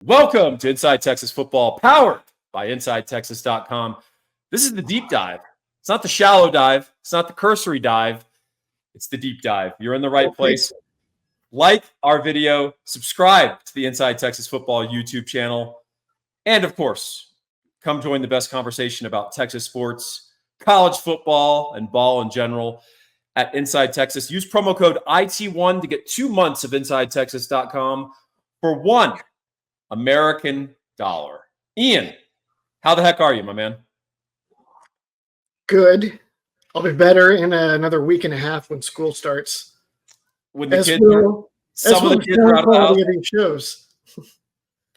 Welcome to Inside Texas Football, powered by InsideTexas.com. This is the deep dive. It's not the shallow dive. It's not the cursory dive. It's the deep dive. You're in the right place. Like our video, subscribe to the Inside Texas Football YouTube channel, and of course, come join the best conversation about Texas sports, college football, and ball in general at Inside Texas. Use promo code IT1 to get 2 months of InsideTexas.com for $1 American dollar. Ian, how the heck are you, my man? Good. I'll be better in another week and a half when school starts. When the kids, some of the kids are out of the house. Of these shows.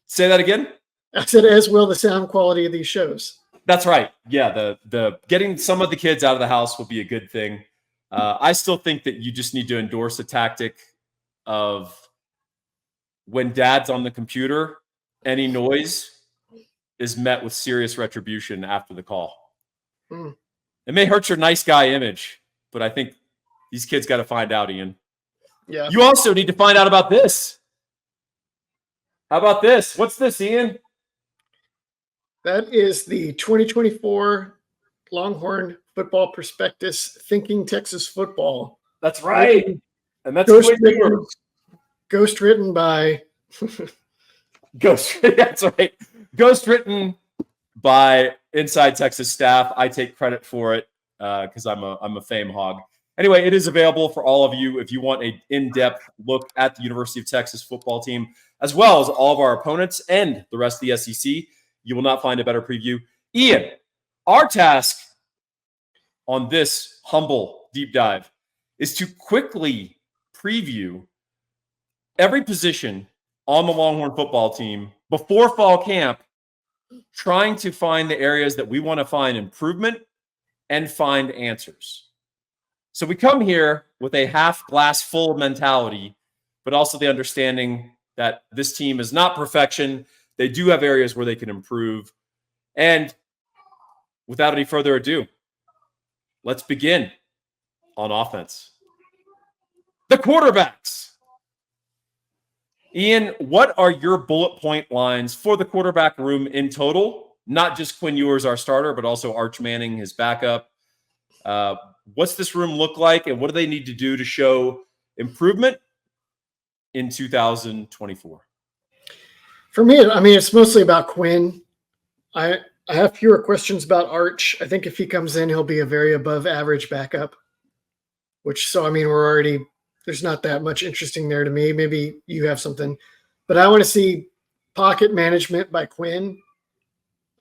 Say that again. I said, as will the sound quality of these shows. That's right. Yeah, the getting some of the kids out of the house will be a good thing. I still think that you just need to endorse a tactic of when dad's on the computer, any noise is met with serious retribution after the call. It may hurt your nice guy image, but I think these kids got to find out, Ian. Yeah. You also need to find out about this. How about this? What's this, Ian? That is the 2024 Longhorn Football Prospectus, Thinking Texas Football. That's right. And that's ghost written by That's right. Ghost written by Inside Texas staff. I take credit for it because I'm a fame hog. Anyway, it is available for all of you if you want an in-depth look at the University of Texas football team, as well as all of our opponents and the rest of the SEC. You will not find a better preview. Ian, our task on this humble deep dive is to quickly preview every position on the Longhorn football team before fall camp, trying to find the areas that we want to find improvement and find answers. So we come here with a half glass full mentality, but also the understanding that this team is not perfection. They do have areas where they can improve. And without any further ado, let's begin on offense. The quarterbacks. Ian, what are your bullet point lines for the quarterback room in total? Not just Quinn Ewers, our starter, but also Arch Manning, his backup. What's this room look like, and what do they need to do to show improvement in 2024? For me, I mean, it's mostly about Quinn. I have fewer questions about Arch. I think if he comes in, he'll be a very above average backup, there's not that much interesting there to me. Maybe you have something, but I want to see pocket management by Quinn.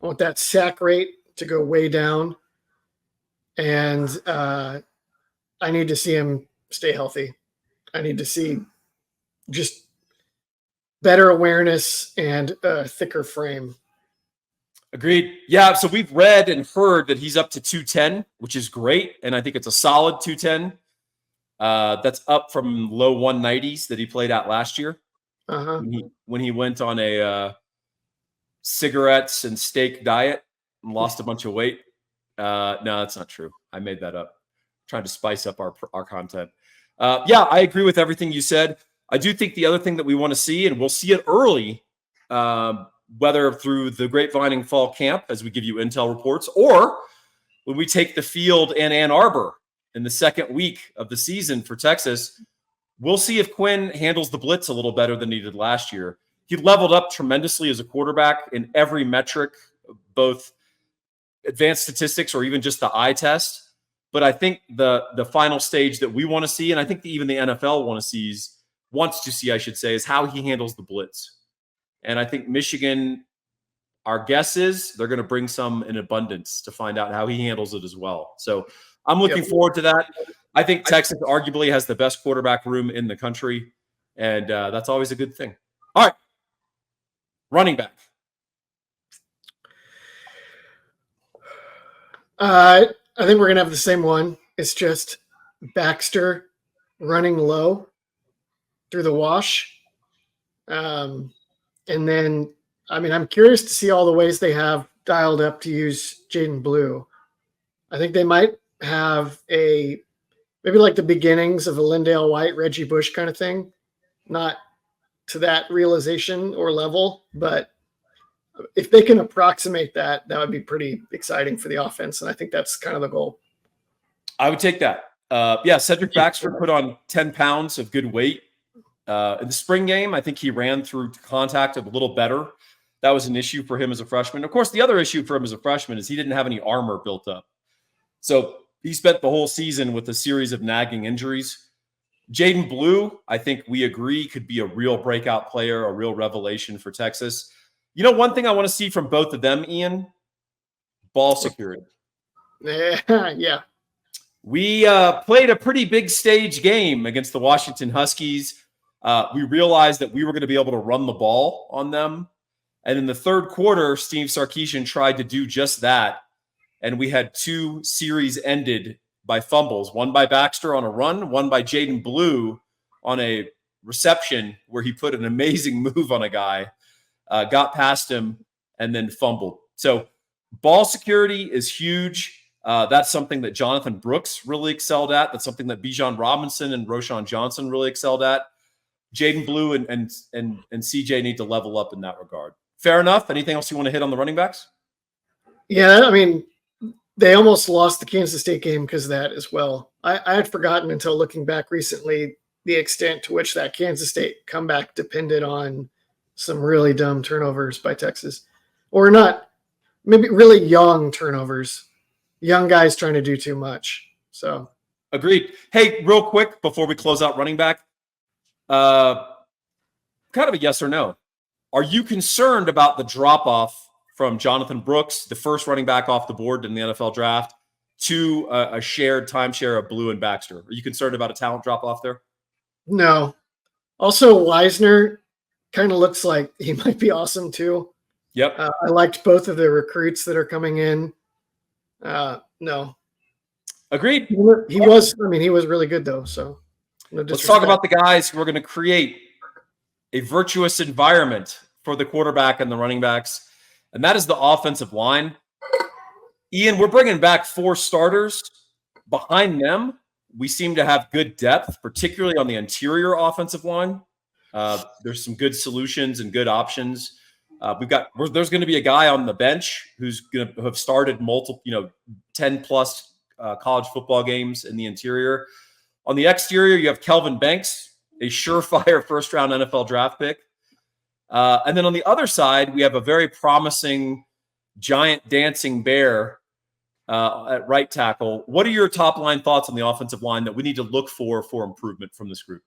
I want that sack rate to go way down. And I need to see him stay healthy. I need to see just better awareness and a thicker frame. Agreed. Yeah, so we've read and heard that he's up to 210, which is great. And I think it's a solid 210. That's up from low 190s that he played at last year. When he went on a cigarettes and steak diet and lost a bunch of weight. No, that's not true. I made that up. Trying to spice up our content. Yeah, I agree with everything you said. I do think the other thing that we want to see, and we'll see it early, whether through the grapevining fall camp as we give you intel reports, or when we take the field in Ann Arbor in the second week of the season for Texas, we'll see if Quinn handles the blitz a little better than he did last year. He leveled up tremendously as a quarterback in every metric, both advanced statistics or even just the eye test. But I think the final stage that we want to see, and I think even the NFL wants to see, is how he handles the blitz. And I think Michigan, our guess is they're going to bring some in abundance to find out how he handles it as well. So I'm looking forward to that. I think Texas arguably has the best quarterback room in the country, and that's always a good thing. All right, running back. I think we're going to have the same one. It's just Baxter running low through the wash. And then, I mean, I'm curious to see all the ways they have dialed up to use Jaden Blue. I think they might have maybe like the beginnings of a Lindale White, Reggie Bush kind of thing. Not to that realization or level, but if they can approximate that, that would be pretty exciting for the offense. And I think that's kind of the goal. I would take that. Yeah, Cedric Baxter put on 10 pounds of good weight. In the spring game, I think he ran through contact a little better. That was an issue for him as a freshman. Of course, the other issue for him as a freshman is he didn't have any armor built up. So he spent the whole season with a series of nagging injuries. Jaden Blue, I think we agree, could be a real breakout player, a real revelation for Texas. You know, one thing I want to see from both of them, Ian, ball security. Yeah. We played a pretty big stage game against the Washington Huskies. We realized that we were going to be able to run the ball on them. And in the third quarter, Steve Sarkisian tried to do just that. And we had 2 series ended by fumbles, one by Baxter on a run, one by Jaden Blue on a reception where he put an amazing move on a guy, got past him, and then fumbled. So ball security is huge. That's something that Jonathan Brooks really excelled at. That's something that Bijan Robinson and Roshan Johnson really excelled at. Jaden Blue and CJ need to level up in that regard. Fair enough. Anything else you want to hit on the running backs? Yeah, I mean, they almost lost the Kansas State game because of that as well. I had forgotten until looking back recently the extent to which that Kansas State comeback depended on some really dumb turnovers by Texas. Or not, maybe really young turnovers. Young guys trying to do too much. So agreed. Hey, real quick before we close out running back, kind of a yes or no. Are you concerned about the drop-off from Jonathan Brooks, the first running back off the board in the NFL draft, to a shared timeshare of Blue and Baxter? Are you concerned about a talent drop-off there? No. Also, Wisner kind of looks like he might be awesome too. Yep. I liked both of the recruits that are coming in. No. Agreed. He was really good though. So let's talk about the guys who are going to create a virtuous environment for the quarterback and the running backs, and that is the offensive line. Ian, we're bringing back 4 starters. Behind them, we seem to have good depth, particularly on the interior offensive line. There's some good solutions and good options. There's going to be a guy on the bench who's going to have started multiple, 10 plus college football games in the interior. On the exterior, you have Kelvin Banks, a surefire first-round NFL draft pick. And then on the other side, we have a very promising giant dancing bear at right tackle. What are your top-line thoughts on the offensive line that we need to look for improvement from this group?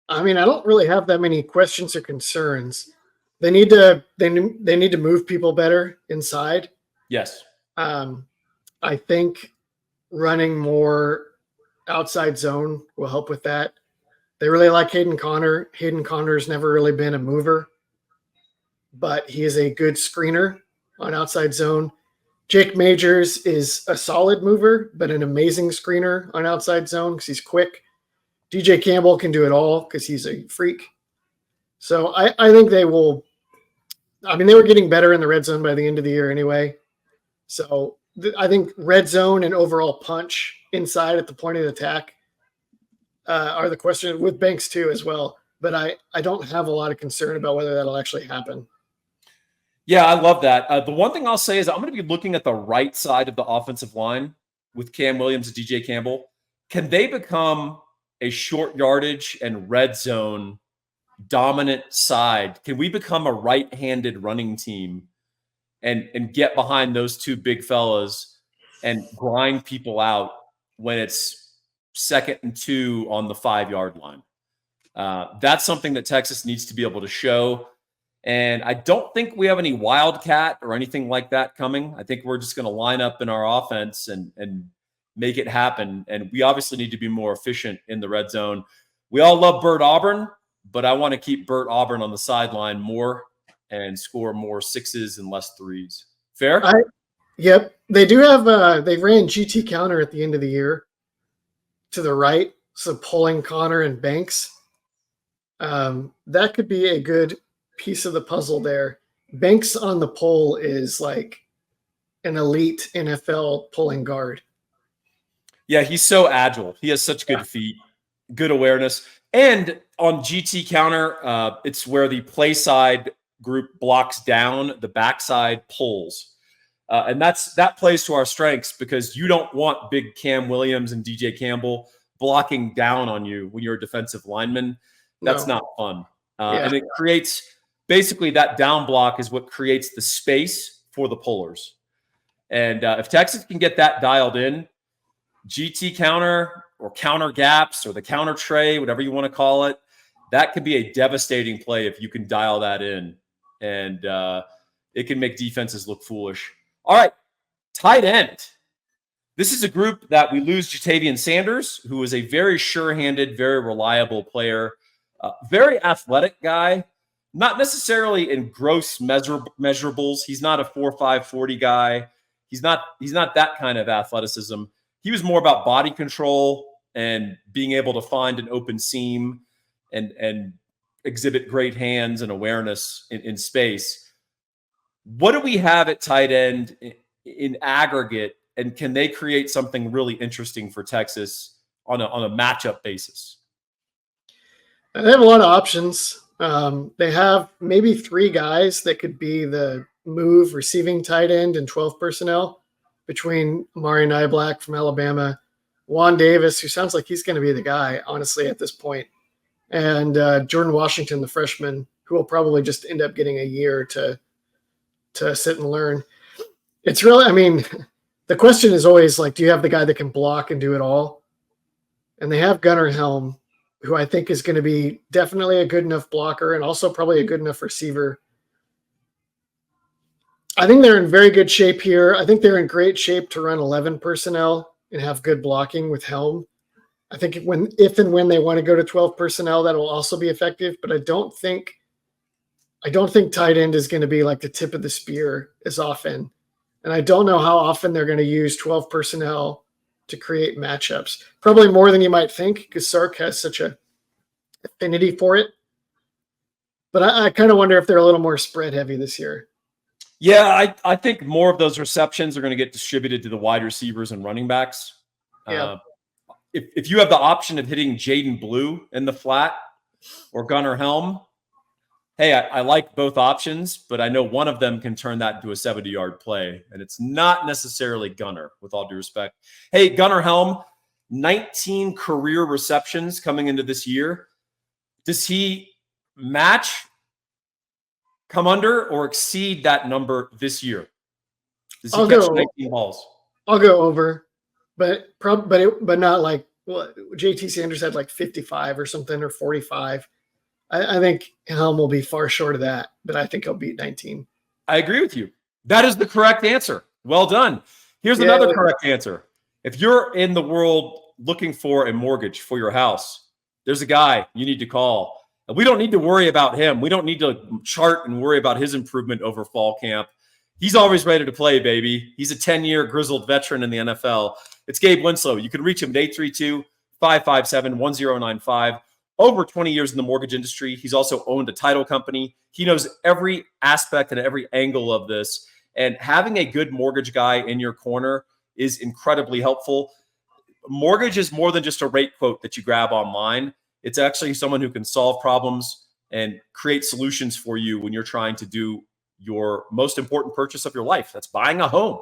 I mean, I don't really have that many questions or concerns. They need to move people better inside. Yes. I think running more outside zone will help with that. They really like Hayden Conner. Hayden Conner's never really been a mover, but he is a good screener on outside zone. Jake Majors is a solid mover, but an amazing screener on outside zone because he's quick. DJ Campbell can do it all because he's a freak. So I think they will. I mean, they were getting better in the red zone by the end of the year anyway. So I think red zone and overall punch inside at the point of attack are the question, with Banks too as well. But I don't have a lot of concern about whether that'll actually happen. Yeah, I love that. The one thing I'll say is I'm going to be looking at the right side of the offensive line with Cam Williams and DJ Campbell. Can they become a short yardage and red zone dominant side? Can we become a right-handed running team and get behind those 2 big fellas and grind people out when it's 2nd and 2 on the 5-yard line? That's something that Texas needs to be able to show. And I don't think we have any wildcat or anything like that coming. I think we're just going to line up in our offense and make it happen. And we obviously need to be more efficient in the red zone. We all love Bert Auburn, but I want to keep Bert Auburn on the sideline more and score more 6s and less 3s. Fair? Yep. They do have, they ran GT counter at the end of the year to the right. So pulling Connor and Banks. That could be a good piece of the puzzle there. Banks on the pole is like an elite NFL pulling guard. Yeah, he's so agile. He has such good feet, good awareness. And on GT counter, it's where the play side group blocks down, the backside pulls. And that plays to our strengths because you don't want big Cam Williams and DJ Campbell blocking down on you when you're a defensive lineman. That's not fun. And it creates basically that down block is what creates the space for the pullers. And if Texas can get that dialed in, GT counter or counter gaps or the counter tray, whatever you want to call it, that could be a devastating play if you can dial that in. And it can make defenses look foolish. All right, tight end. This is a group that we lose Jatavian Sanders, who is a very sure-handed, very reliable player, very athletic guy, not necessarily in gross measurables. He's not a 4.5 40 guy. He's not that kind of athleticism. He was more about body control and being able to find an open seam and exhibit great hands and awareness in space. What do we have at tight end in aggregate, and can they create something really interesting for Texas on a matchup basis? They have a lot of options. They have maybe 3 guys that could be the move receiving tight end in 12 personnel between Amari Niblack from Alabama, Juan Davis, who sounds like he's going to be the guy, honestly, at this point, and Jordan Washington, the freshman, who will probably just end up getting a year to sit and learn. It's really, I mean, the question is always like, do you have the guy that can block and do it all? And they have Gunnar Helm, who I think is going to be definitely a good enough blocker and also probably a good enough receiver. I think they're in very good shape here. I think they're in great shape to run 11 personnel and have good blocking with Helm. I think if and when they want to go to 12 personnel, that will also be effective. But I don't think tight end is going to be like the tip of the spear as often. And I don't know how often they're going to use 12 personnel to create matchups. Probably more than you might think because Sark has such a affinity for it. But I kind of wonder if they're a little more spread heavy this year. Yeah, I think more of those receptions are going to get distributed to the wide receivers and running backs. Yeah. If you have the option of hitting Jaden Blue in the flat or Gunnar Helm, hey, I like both options, but I know one of them can turn that into a 70-yard play, and it's not necessarily Gunnar, with all due respect. Hey, Gunnar Helm, 19 career receptions coming into this year. Does he match, come under, or exceed that number this year? Does he catch 19 balls? I'll go over, but not like JT Sanders had like 55 or something, or 45. I think Helm will be far short of that, but I think he'll beat 19. I agree with you. That is the correct answer. Well done. Here's another correct answer. If you're in the world looking for a mortgage for your house, there's a guy you need to call. And we don't need to worry about him. We don't need to chart and worry about his improvement over fall camp. He's always ready to play, baby. He's a 10-year grizzled veteran in the NFL. It's Gabe Winslow. You can reach him at 832-557-1095. Over 20 years in the mortgage industry. He's also owned a title company. He knows every aspect and every angle of this. And having a good mortgage guy in your corner is incredibly helpful. Mortgage is more than just a rate quote that you grab online. It's actually someone who can solve problems and create solutions for you when you're trying to do your most important purchase of your life. That's buying a home.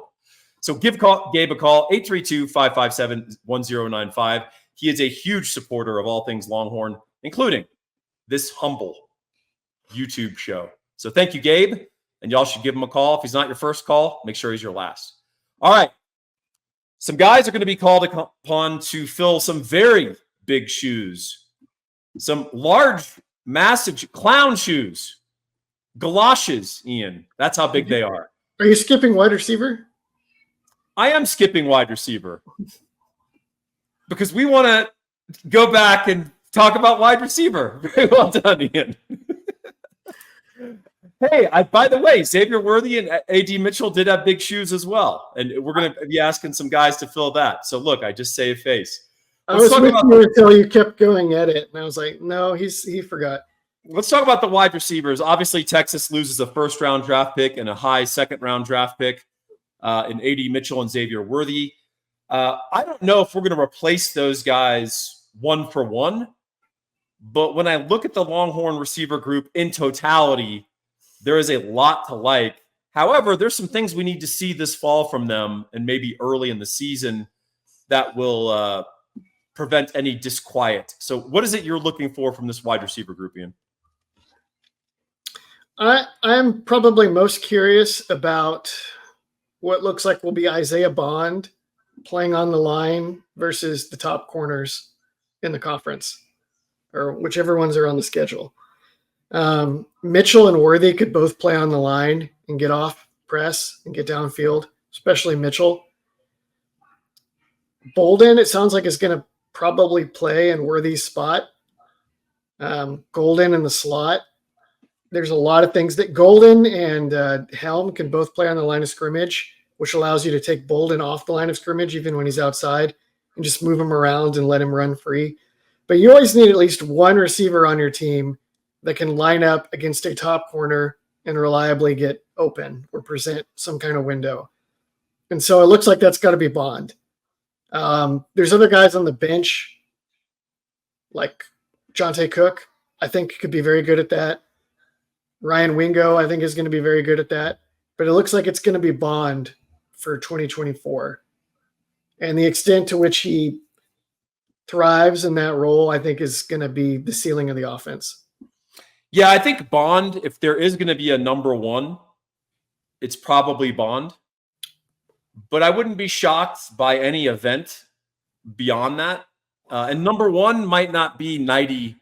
So give Gabe a call, 832-557-1095. He is a huge supporter of all things Longhorn, including this humble YouTube show. So thank you, Gabe. And y'all should give him a call. If he's not your first call, make sure he's your last. All right. Some guys are going to be called upon to fill some very big shoes. Some large, massive clown shoes. Galoshes, Ian. That's how big they are. Are you skipping wide receiver? I am skipping wide receiver. Because we want to go back and talk about wide receiver. Very well done, Ian. Hey, by the way, Xavier Worthy and A.D. Mitchell did have big shoes as well. And we're going to be asking some guys to fill that. So, look, I just saved face. I was with you until you kept going at it. And I was like, no, he forgot. Let's talk about the wide receivers. Obviously, Texas loses a first-round draft pick and a high second-round draft pick in A.D. Mitchell and Xavier Worthy. I don't know if we're going to replace those guys one for one, But when I look at the Longhorn receiver group in totality, there is a lot to like. However, there's some things we need to see this fall from them and maybe early in the season that will prevent any disquiet. So what is it you're looking for from this wide receiver group, Ian? I'm probably most curious about what looks like will be Isaiah Bond playing on the line versus the top corners in the conference, or whichever ones are on the schedule. Mitchell and Worthy could both play on the line and get off press and get downfield, especially Mitchell. Bolden, it sounds like, is going to probably play in Worthy's spot. Golden in the slot. There's a lot of things that Golden and Helm can both play on the line of scrimmage, which allows you to take Bolden off the line of scrimmage even when he's outside and just move him around and let him run free. But you always need at least one receiver on your team that can line up against a top corner and reliably get open or present some kind of window. And so it looks like that's got to be Bond. There's other guys on the bench, like Jonte Cook, I think could be very good at that. Ryan Wingo, I think, is going to be very good at that. But it looks like it's going to be Bond for 2024. And the extent to which he thrives in that role, I think, is going to be the ceiling of the offense. Yeah, I think Bond, if there is going to be a number one, it's probably Bond. But I wouldn't be shocked by any event beyond that. And number one might not be 90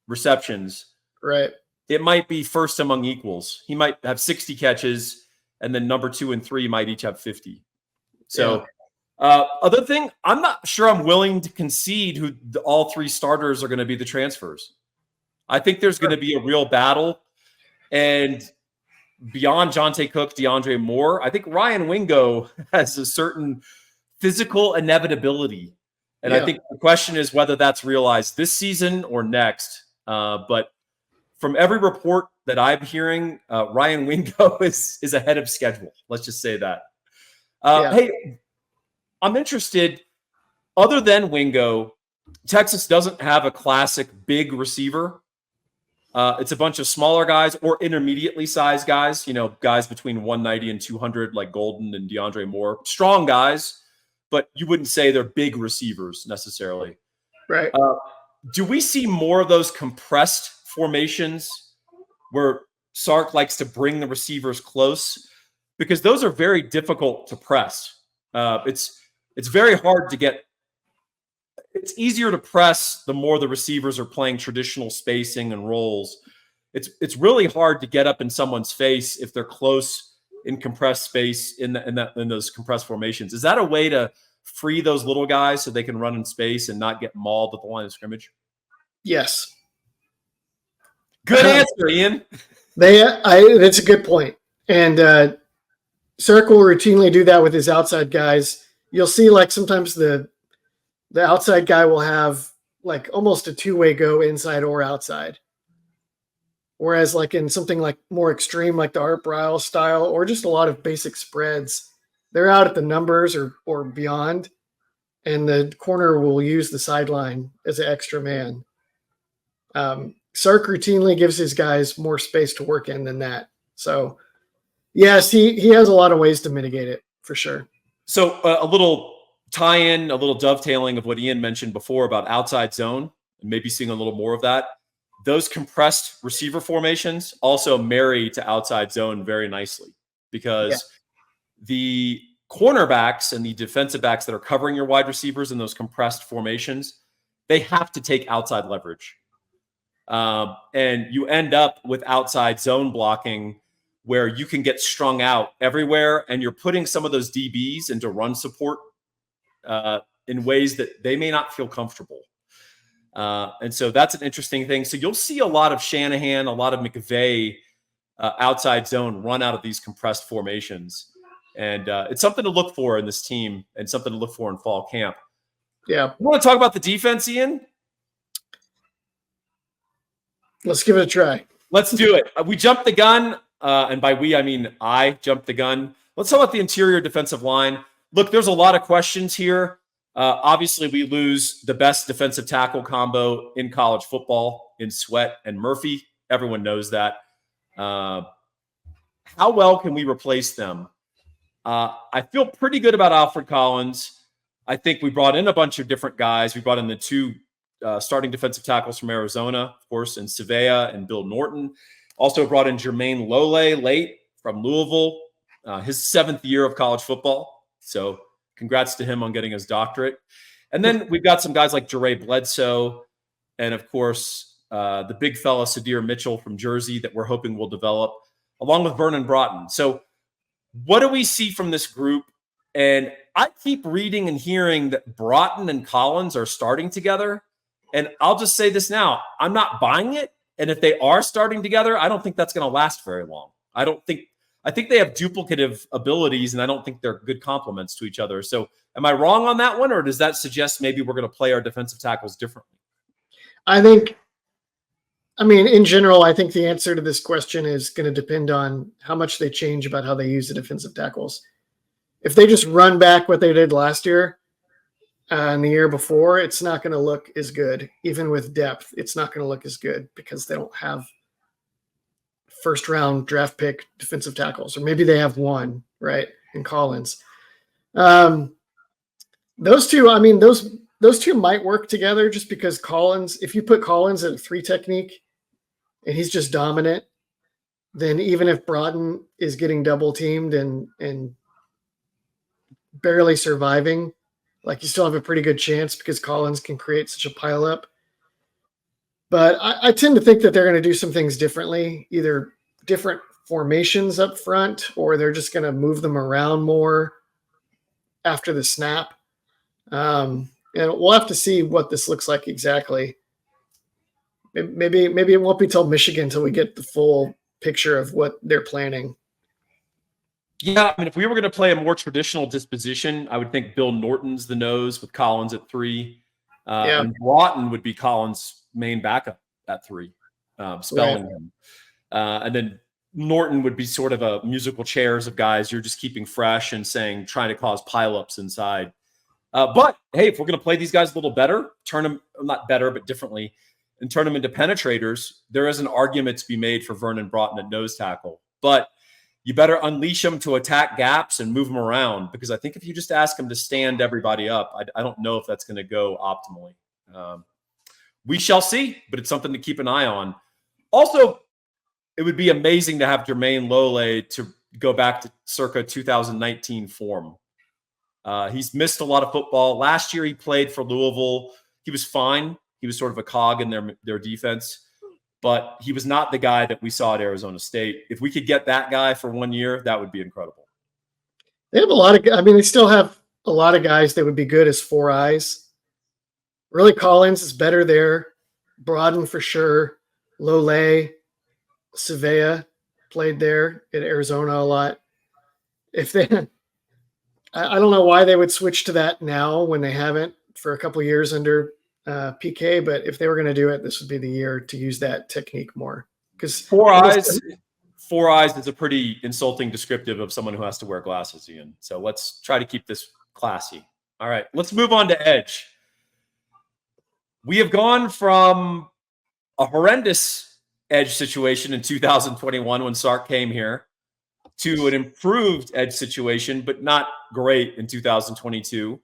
receptions. Right. It might be first among equals. He might have 60 catches, and then number 2 and 3 might each have 50. So, other thing, I'm not sure I'm willing to concede who all three starters are going to be the transfers. I think there's going to be a real battle. And beyond Jonte Cook, DeAndre Moore, I think Ryan Wingo has a certain physical inevitability. And I think the question is whether that's realized this season or next. But from every report that I'm hearing, Ryan Wingo is ahead of schedule. Let's just say that. Hey, I'm interested. Other than Wingo, Texas doesn't have a classic big receiver. It's a bunch of smaller guys or intermediately sized guys, guys between 190 and 200, like Golden and DeAndre Moore. Strong guys, but you wouldn't say they're big receivers necessarily. Right. Do we see more of those compressed formations where Sark likes to bring the receivers close? Because those are very difficult to press. It's very hard to get. It's easier to press the more the receivers are playing traditional spacing and rolls. It's really hard to get up in someone's face if they're close in compressed space in those compressed formations. Is that a way to free those little guys so they can run in space and not get mauled at the line of scrimmage? Yes. Good answer, Ian. That's a good point. And Sark will routinely do that with his outside guys. You'll see, like, sometimes the outside guy will have like almost a two-way go inside or outside. Whereas like in something like more extreme, like the Art Briles style, or just a lot of basic spreads, they're out at the numbers or beyond. And the corner will use the sideline as an extra man. Sark routinely gives his guys more space to work in than that. So yes, he has a lot of ways to mitigate it for sure. So a little tie-in, a little dovetailing of what Ian mentioned before about outside zone, and maybe seeing a little more of that. Those compressed receiver formations also marry to outside zone very nicely because the cornerbacks and the defensive backs that are covering your wide receivers in those compressed formations, they have to take outside leverage. And you end up with outside zone blocking where you can get strung out everywhere, and you're putting some of those DBs into run support in ways that they may not feel comfortable. And so that's an interesting thing. So you'll see a lot of Shanahan, a lot of McVay outside zone run out of these compressed formations. And it's something to look for in this team and something to look for in fall camp. Yeah. You want to talk about the defense, Ian? Let's give it a try. Let's do it. We jumped the gun. And by we, I mean I jumped the gun. Let's talk about the interior defensive line. Look, there's a lot of questions here. Obviously, we lose the best defensive tackle combo in college football. in Sweat and Murphy. Everyone knows that. How well can we replace them? I feel pretty good about Alfred Collins. I think we brought in a bunch of different guys. We brought in the two starting defensive tackles from Arizona, of course, and Savea and Bill Norton. Also brought in Jermaine Lole late from Louisville, his 7th year of college football. So congrats to him on getting his doctorate. And then we've got some guys like Jeray Bledsoe and, of course, the big fella Sadir Mitchell from Jersey that we're hoping will develop, along with Vernon Broughton. So what do we see from this group? And I keep reading and hearing that Broughton and Collins are starting together. And I'll just say this now, I'm not buying it. And if they are starting together, I don't think that's going to last very long. I think they have duplicative abilities, and I don't think they're good complements to each other. So am I wrong on that one, or does that suggest maybe we're going to play our defensive tackles differently? In general, I think the answer to this question is going to depend on how much they change about how they use the defensive tackles. If they just run back what they did last year and the year before, it's not going to look as good. Even with depth, it's not going to look as good because they don't have first-round draft pick defensive tackles, or maybe they have one, right, in Collins. Those two might work together just because Collins, if you put Collins in a 3 technique and he's just dominant, then even if Broughton is getting double teamed and barely surviving, like you still have a pretty good chance because Collins can create such a pileup. But I tend to think that they're going to do some things differently, either different formations up front, or they're just going to move them around more after the snap. And we'll have to see what this looks like exactly. Maybe it won't be till Michigan until we get the full picture of what they're planning. Yeah, if we were going to play a more traditional disposition, I would think Bill Norton's the nose with Collins at 3. And Broughton would be Collins' main backup at 3, spelling him. And then Norton would be sort of a musical chairs of guys you're just keeping fresh and trying to cause pileups inside. But hey, if we're going to play these guys a little better, turn them, not better, but differently, and turn them into penetrators, there is an argument to be made for Vernon Broughton at nose tackle. But you better unleash them to attack gaps and move them around, because I think if you just ask them to stand everybody up, I don't know if that's going to go optimally. We shall see, but it's something to keep an eye on. Also, it would be amazing to have Jermaine Lole to go back to circa 2019 form. He's missed a lot of football. Last year he played for Louisville. He was fine. He was sort of a cog in their defense, but he was not the guy that we saw at Arizona State. If we could get that guy for 1 year, that would be incredible. They have they still have a lot of guys that would be good as 4 eyes. Really, Collins is better there. Broughton for sure. Lole, Savea played there at Arizona a lot. I don't know why they would switch to that now when they haven't for a couple of years under PK, but if they were going to do it, this would be the year to use that technique more. Because 4 eyes is a pretty insulting descriptive of someone who has to wear glasses, Ian. So let's try to keep this classy. All right, let's move on to edge. We have gone from a horrendous edge situation in 2021 when Sark came here to an improved edge situation, but not great in 2022,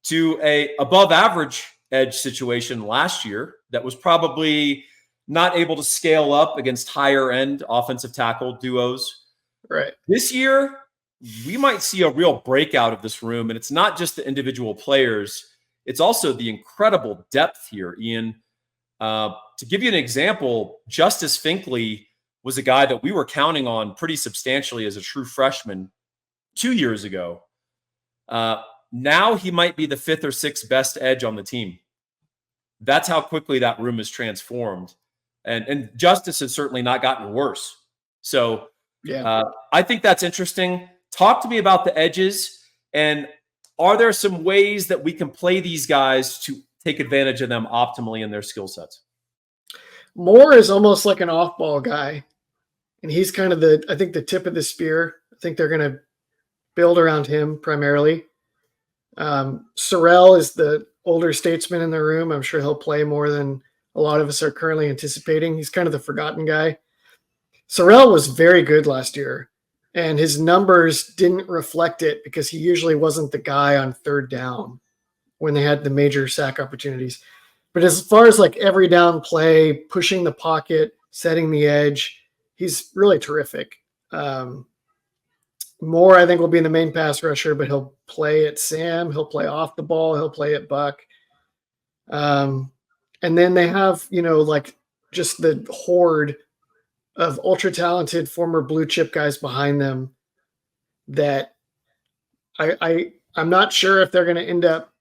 to a above average edge situation last year that was probably not able to scale up against higher end offensive tackle duos. Right. This year, we might see a real breakout of this room, and it's not just the individual players, it's also the incredible depth here, Ian. To give you an example, Justice Finkley was a guy that we were counting on pretty substantially as a true freshman 2 years ago. Now he might be the 5th or 6th best edge on the team. That's how quickly that room is transformed. And Justice has certainly not gotten worse. So I think that's interesting. Talk to me about the edges, and are there some ways that we can play these guys to take advantage of them optimally in their skill sets? Moore is almost like an off-ball guy, and he's kind of the tip of the spear. I think they're going to build around him primarily. Sorrell is the older statesman in the room. I'm sure he'll play more than a lot of us are currently anticipating. He's kind of the forgotten guy. Sorrell was very good last year, and his numbers didn't reflect it because he usually wasn't the guy on third down when they had the major sack opportunities. But as far as like every down play, pushing the pocket, setting the edge, he's really terrific. Moore, I think, will be the main pass rusher, but he'll play at Sam. He'll play off the ball. He'll play at Buck. And then they have, like just the horde of ultra talented former blue chip guys behind them that I'm not sure if they're going to end up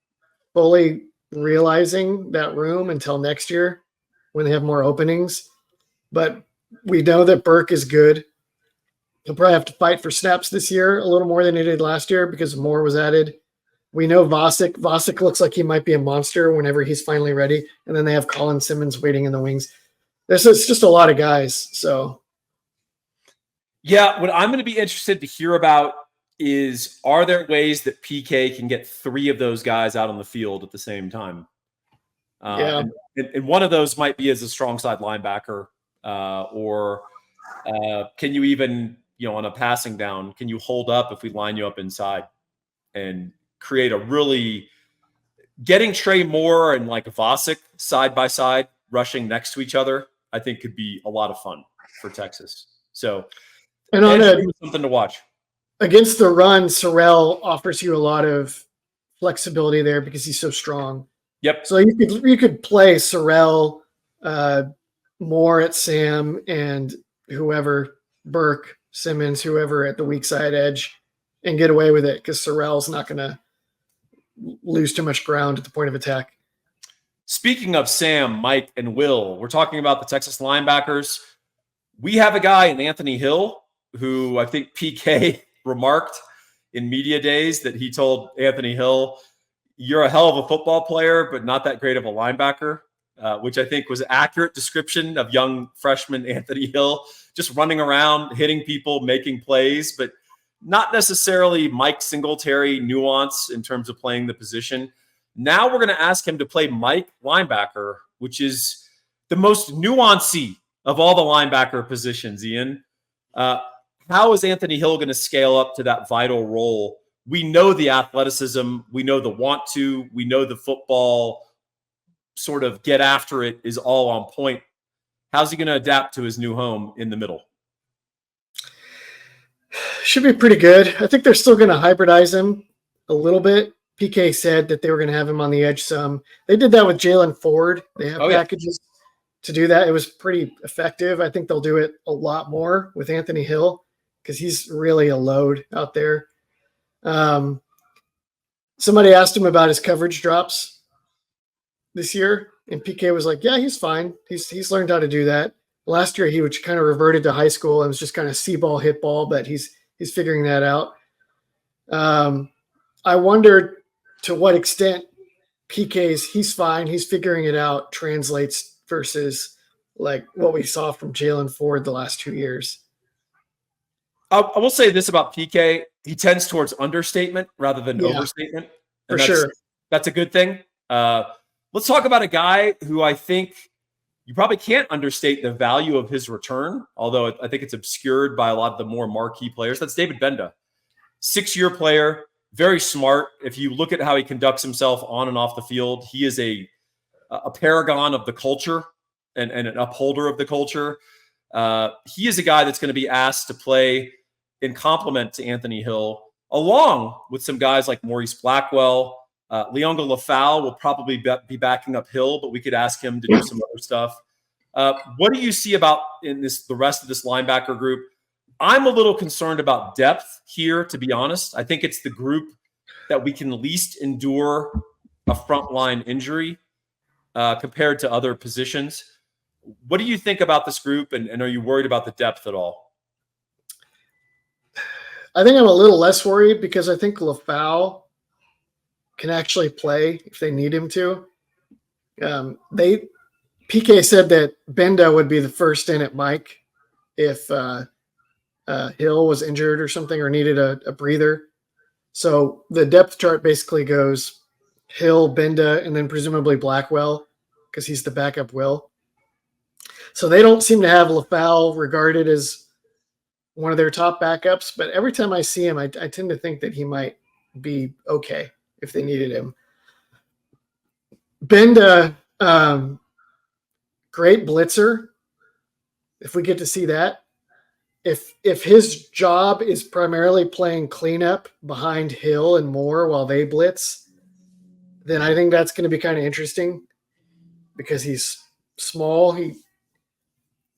fully realizing that room until next year when they have more openings. But we know that Burke is good. He'll probably have to fight for snaps this year a little more than he did last year because Moore was added. We know Vosick. Vosick looks like he might be a monster whenever he's finally ready. And then they have Colin Simmons waiting in the wings. It's just a lot of guys. So, yeah, what I'm going to be interested to hear about is, are there ways that PK can get three of those guys out on the field at the same time? And one of those might be as a strong side linebacker, or can you even, on a passing down, can you hold up if we line you up inside and create a really getting Trey Moore and like Vosick side by side rushing next to each other, I think could be a lot of fun for Texas. So, and on something to watch. Against the run, Sorrell offers you a lot of flexibility there because he's so strong. Yep. So you could play Sorrell, Moore at Sam, and whoever, Burke, Simmons, whoever at the weak side edge, and get away with it because Sorrell's not going to lose too much ground at the point of attack. Speaking of Sam, Mike, and Will, we're talking about the Texas linebackers. We have a guy in Anthony Hill who I think PK remarked in media days that he told Anthony Hill, "You're a hell of a football player, but not that great of a linebacker," which I think was an accurate description of young freshman Anthony Hill, just running around, hitting people, making plays, but not necessarily Mike Singletary nuance in terms of playing the position. Now we're going to ask him to play Mike linebacker, which is the most nuancey of all the linebacker positions, Ian. How is Anthony Hill going to scale up to that vital role? We know the athleticism. We know the want to. We know the football sort of get after it is all on point. How's he going to adapt to his new home in the middle? Should be pretty good. I think they're still going to hybridize him a little bit. PK said that they were going to have him on the edge some. They did that with Jalen Ford. They have packages to do that. It was pretty effective. I think they'll do it a lot more with Anthony Hill because he's really a load out there. Somebody asked him about his coverage drops this year, and PK was like, yeah, he's fine. He's learned how to do that. Last year, he was kind of reverted to high school and was just kind of see ball, hit ball, but he's figuring that out. I wondered to what extent PK's he's fine, he's figuring it out translates versus like what we saw from Jalen Ford the last 2 years. I will say this about PK. He tends towards understatement rather than overstatement. For sure. That's a good thing. Let's talk about a guy who I think you probably can't understate the value of his return, although I think it's obscured by a lot of the more marquee players. That's David Benda. 6-year player, very smart. If you look at how he conducts himself on and off the field, he is a paragon of the culture and an upholder of the culture. He is a guy that's going to be asked to play in complement to Anthony Hill, along with some guys like Maurice Blackwell. Leonga Lafau will probably be backing up Hill, but we could ask him to do some other stuff. What do you see about the rest of this linebacker group? I'm a little concerned about depth here, to be honest. I think it's the group that we can least endure a frontline injury compared to other positions. What do you think about this group, and are you worried about the depth at all? I think I'm a little less worried because I think Lafau can actually play if they need him to. PK said that Benda would be the first in at Mike if Hill was injured or something or needed a breather. So the depth chart basically goes Hill, Benda, and then presumably Blackwell because he's the backup Will. So they don't seem to have LaFau regarded as one of their top backups, but every time I see him, I tend to think that he might be okay if they needed him. Benda, great blitzer. If we get to see that, if his job is primarily playing cleanup behind Hill and Moore while they blitz, then I think that's going to be kind of interesting because he's small. He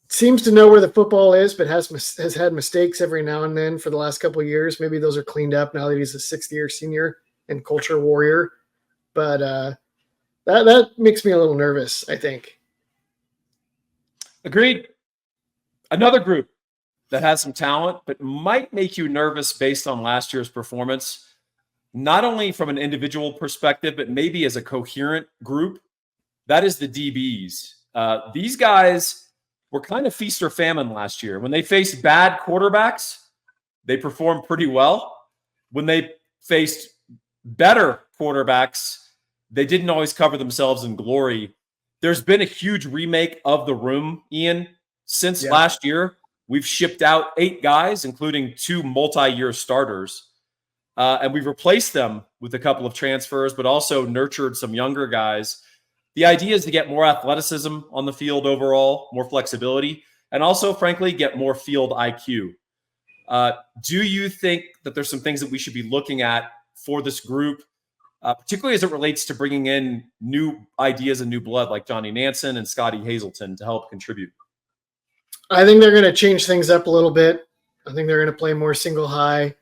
seems to know where the football is, but has had mistakes every now and then for the last couple of years. Maybe those are cleaned up now that he's a sixth-year senior and culture warrior. But that makes me a little nervous, I think. Agreed. Another group that has some talent, but might make you nervous based on last year's performance, not only from an individual perspective, but maybe as a coherent group, that is the DBs. These guys were kind of feast or famine last year. When they faced bad quarterbacks, they performed pretty well. When they faced better quarterbacks, they didn't always cover themselves in glory. There's been a huge remake of the room, Ian, since last year. We've shipped out 8 guys, including 2 multi-year starters. And we've replaced them with a couple of transfers, but also nurtured some younger guys. The idea is to get more athleticism on the field overall, more flexibility, and also, frankly, get more field IQ. Do you think that there's some things that we should be looking at for this group, particularly as it relates to bringing in new ideas and new blood like Johnny Nansen and Scotty Hazelton to help contribute? I think they're going to change things up a little bit. I think they're going to play more single high.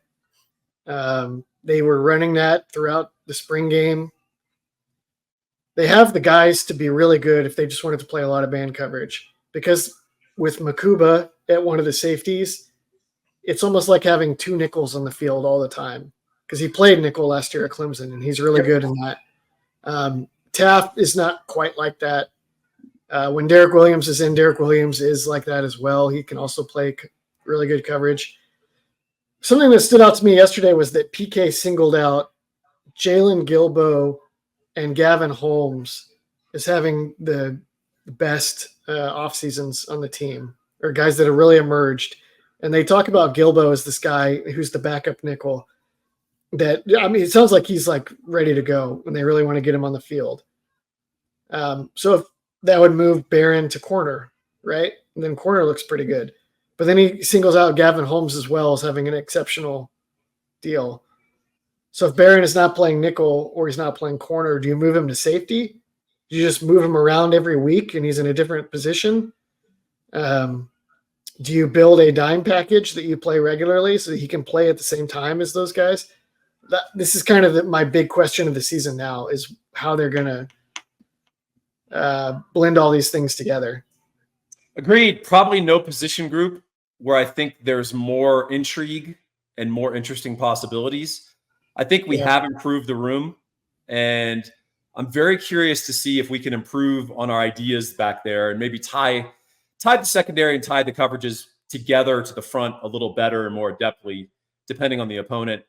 They were running that throughout the spring game. They have the guys to be really good if they just wanted to play a lot of man coverage. Because with Makuba at one of the safeties, it's almost like having 2 nickels on the field all the time. Because he played nickel last year at Clemson, and he's really good in that. Taft is not quite like that. When Derek Williams is in, Derek Williams is like that as well. He can also play really good coverage. Something that stood out to me yesterday was that PK singled out Jalen Gilbo and Gavin Holmes as having the best off seasons on the team, or guys that have really emerged. And they talk about Gilbo as this guy who's the backup nickel. That, I mean, it sounds like he's like ready to go and they really want to get him on the field. So if that would move Barron to corner, right? And then corner looks pretty good. But then he singles out Gavin Holmes as well as having an exceptional deal. So if Barron is not playing nickel or he's not playing corner, do you move him to safety? Do you just move him around every week and he's in a different position? Do you build a dime package that you play regularly so that he can play at the same time as those guys? This is kind of my big question of the season now, is how they're going to blend all these things together. Agreed. Probably no position group where I think there's more intrigue and more interesting possibilities. I think we have improved the room, and I'm very curious to see if we can improve on our ideas back there and maybe tie the secondary and tie the coverages together to the front a little better and more adeptly, depending on the opponent.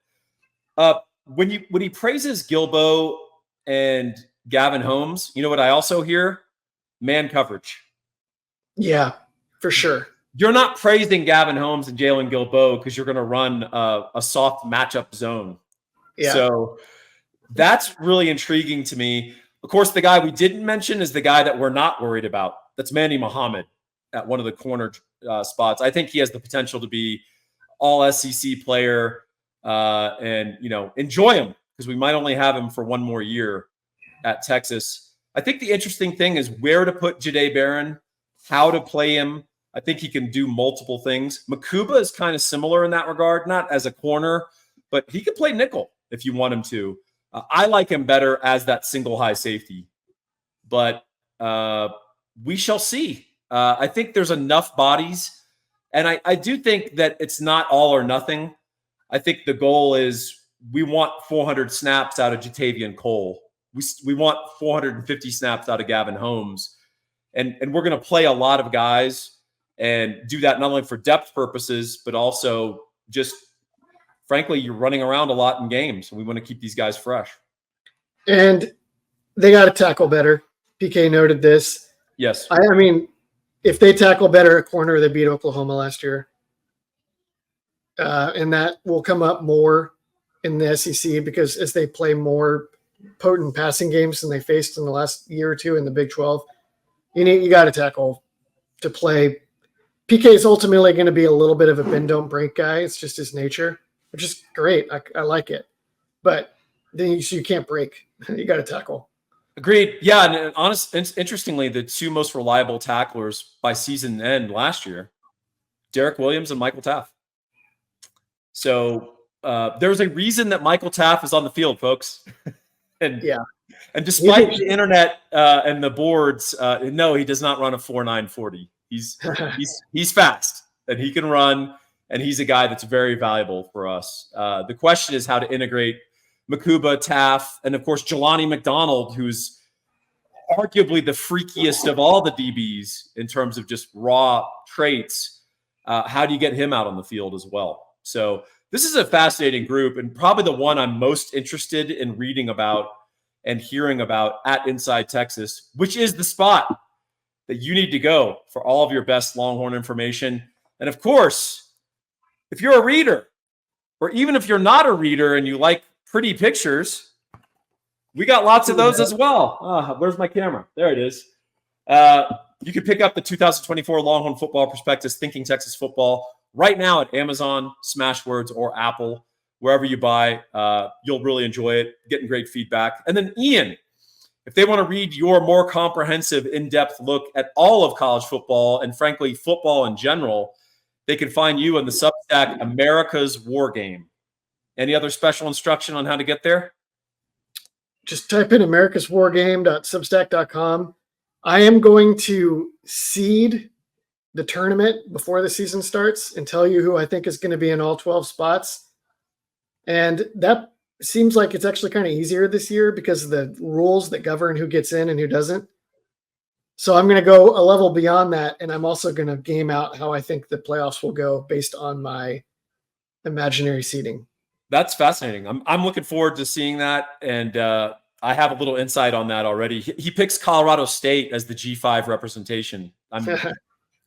When he praises Gilbo and Gavin Holmes, you know what I also hear? Man coverage. Yeah, for sure. You're not praising Gavin Holmes and Jalen Gilbo because you're going to run a soft matchup zone. Yeah. So that's really intriguing to me. Of course, the guy we didn't mention is the guy that we're not worried about. That's Manny Muhammad at one of the corner spots. I think he has the potential to be all SEC player and, enjoy him because we might only have him for one more year at Texas. I think the interesting thing is where to put Jahdae Barron, how to play him. I think he can do multiple things. Makuba is kind of similar in that regard, not as a corner, but he can play nickel if you want him to. I like him better as that single high safety, but we shall see. I think there's enough bodies, and I do think that it's not all or nothing. I think the goal is we want 400 snaps out of Jatavian Cole. We want 450 snaps out of Gavin Holmes. And we're going to play a lot of guys and do that not only for depth purposes, but also just, frankly, you're running around a lot in games. And we want to keep these guys fresh. And they got to tackle better. PK noted this. Yes. I mean, if they tackle better at corner, they beat Oklahoma last year. And that will come up more in the SEC because as they play more potent passing games than they faced in the last year or two in the Big 12, you got to tackle to play. PK is ultimately going to be a little bit of a bend don't break guy. It's just his nature, which is great. I like it, but then you can't break. You got to tackle. Agreed. Yeah, and interestingly, the two most reliable tacklers by season end last year, Derek Williams and Michael Taft. So there's a reason that Michael Taft is on the field, folks. And despite the internet and the boards, no, he does not run a 4.940. He's fast and he can run, and he's a guy that's very valuable for us. The question is how to integrate Makuba, Taft, and of course Jelani McDonald, who's arguably the freakiest of all the DBs in terms of just raw traits. How do you get him out on the field as well? So this is a fascinating group, and probably the one I'm most interested in reading about and hearing about at Inside Texas, which is the spot that you need to go for all of your best Longhorn information. And of course, if you're a reader, or even if you're not a reader and you like pretty pictures, we got lots of those as well. Where's my camera? There it is. You can pick up the 2024 Longhorn Football Prospectus, Thinking Texas Football, right now at Amazon, Smashwords, or Apple. Wherever you buy, you'll really enjoy it, getting great feedback. And then Ian, if they want to read your more comprehensive, in-depth look at all of college football and frankly, football in general, they can find you in the Substack America's War Game. Any other special instruction on how to get there? Just type in americaswargame.substack.com. I am going to seed the tournament before the season starts and tell you who I think is going to be in all 12 spots. And that seems like it's actually kind of easier this year because of the rules that govern who gets in and who doesn't. So I'm going to go a level beyond that, and I'm also going to game out how I think the playoffs will go based on my imaginary seeding. That's fascinating. I'm looking forward to seeing that, and I have a little insight on that already. He picks Colorado State as the G5 representation.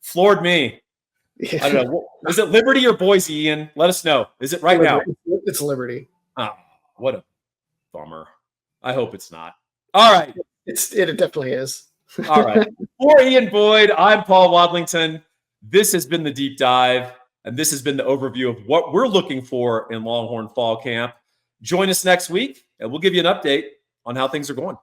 Floored me. I don't know. Is it Liberty or Boise, Ian? Let us know. Is it right now? It's Liberty. Oh, what a bummer. I hope it's not. All right. It definitely is. All right. For Ian Boyd, I'm Paul Wadlington. This has been the Deep Dive, and this has been the overview of what we're looking for in Longhorn Fall Camp. Join us next week, and we'll give you an update on how things are going.